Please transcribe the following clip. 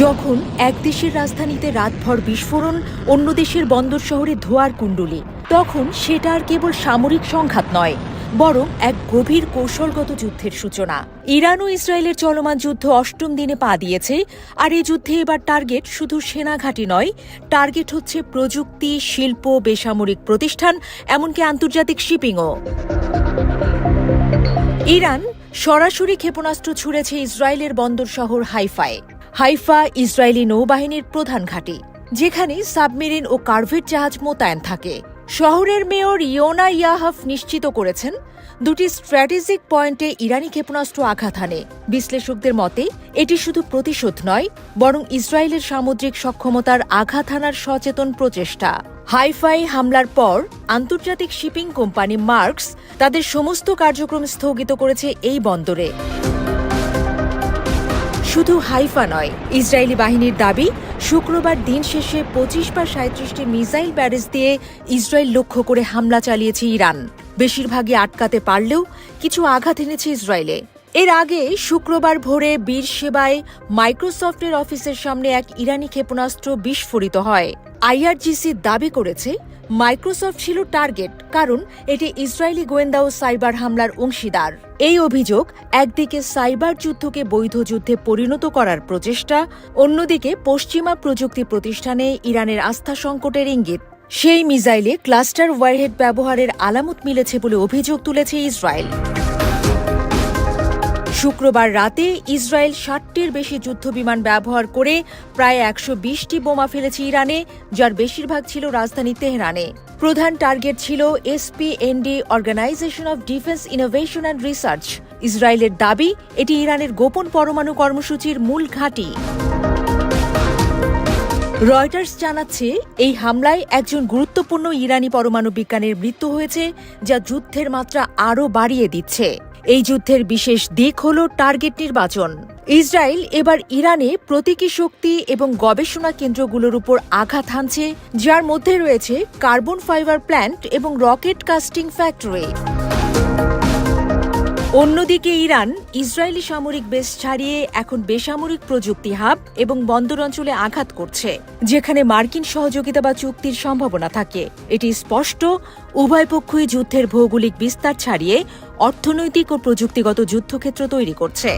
যখন এক দেশের রাজধানীতে রাতভর বিস্ফোরণ, অন্য দেশের বন্দর শহরে ধোঁয়ার কুণ্ডলী, তখন সেটা আর কেবল সামরিক সংঘাত নয়, বরং এক গভীর কৌশলগত যুদ্ধের সূচনা। ইরান ও ইসরায়েলের চলমান যুদ্ধ অষ্টম দিনে পা দিয়েছে, আর এই যুদ্ধে এবার টার্গেট শুধু সেনাঘাঁটি নয়, টার্গেট হচ্ছে প্রযুক্তি, শিল্প, বেসামরিক প্রতিষ্ঠান, এমনকি আন্তর্জাতিক শিপিংও। ইরান সরাসরি ক্ষেপণাস্ত্র ছুড়েছে ইসরায়েলের বন্দর শহর হাইফায়। হাইফা ইসরায়েলি নৌবাহিনীর প্রধান ঘাঁটি, যেখানে সাবমেরিন ও কারভেট জাহাজ মোতায়েন থাকে। শহরের মেয়র ইয়োনা ইয়াহাফ নিশ্চিত করেছেন, দুটি স্ট্র্যাটেজিক পয়েন্টে ইরানি ক্ষেপণাস্ত্র আঘাত হানে। বিশ্লেষকদের মতে এটি শুধু প্রতিশোধ নয়, বরং ইসরায়েলের সামুদ্রিক সক্ষমতার আঘাত হানার সচেতন প্রচেষ্টা। হাইফাই হামলার পর আন্তর্জাতিক শিপিং কোম্পানি মার্কস তাদের সমস্ত কার্যক্রম স্থগিত করেছে এই বন্দরে। শুধু হাইফা নয়, ইসরায়েলি বাহিনীর দাবি, শুক্রবার দিন শেষে 25 বা 37টি মিসাইল ব্যারেজ দিয়ে ইসরায়েল লক্ষ্য করে হামলা চালিয়েছে ইরান। বেশিরভাগই আটকাতে পারলেও কিছু আঘাত এনেছে ইসরায়েলে। এর আগে শুক্রবার ভোরে বীরশেবায় মাইক্রোসফটের অফিসের সামনে এক ইরানি ক্ষেপণাস্ত্র বিস্ফোরিত হয়। আইআরজিসি দাবি করেছে মাইক্রোসফট ছিল টার্গেট, কারণ এটি ইসরায়েলি গোয়েন্দা ও সাইবার হামলার অংশীদার। এই অভিযোগ একদিকে সাইবার যুদ্ধকে বৈধ যুদ্ধে পরিণত করার প্রচেষ্টা, অন্যদিকে পশ্চিমা প্রযুক্তি প্রতিষ্ঠানে ইরানের আস্থা সংকটের ইঙ্গিত। সেই মিসাইলে ক্লাস্টার ওয়ারহেড ব্যবহারের আলামত মিলেছে বলে অভিযোগ তুলেছে ইসরায়েল। শুক্রবার রাতে ইসরায়েল 60টির বেশি যুদ্ধবিমান ব্যবহার করে প্রায় 120টি বোমা ফেলেছে ইরানে, যার বেশিরভাগ ছিল রাজধানী তেহরানে। প্রধান টার্গেট ছিল SPND, organisation of defence innovation and research. ইসরায়েলের দাবি, এটি ইরানের গোপন পরমাণু কর্মসূচির মূল ঘাঁটি। রয়টার্স জানাচ্ছে, এই হামলায় একজন গুরুত্বপূর্ণ ইরানি পরমাণু বিজ্ঞানীর মৃত্যু হয়েছে, যা যুদ্ধের মাত্রা আরও বাড়িয়ে দিচ্ছে। এই যুদ্ধের বিশেষ দিক হল টার্গেট নির্বাচন। ইসরায়েল এবার ইরানে প্রতীকী শক্তি এবং গবেষণা কেন্দ্রগুলোর উপর আঘাত হানছে, যার মধ্যে রয়েছে কার্বন ফাইবার প্ল্যান্ট এবং রকেট কাস্টিং ফ্যাক্টরি। অন্যদিকে ইরান ইসরায়েলি সামরিক বেস ছাড়িয়ে এখন বেসামরিক প্রযুক্তি হাব এবং বন্দর অঞ্চলে আঘাত করছে, যেখানে মার্কিন সহযোগিতা বা চুক্তির সম্ভাবনা থাকে। এটি স্পষ্ট, উভয় পক্ষই যুদ্ধের ভৌগোলিক বিস্তার ছাড়িয়ে অর্থনৈতিক ও প্রযুক্তিগত যুদ্ধক্ষেত্র তৈরি করছে।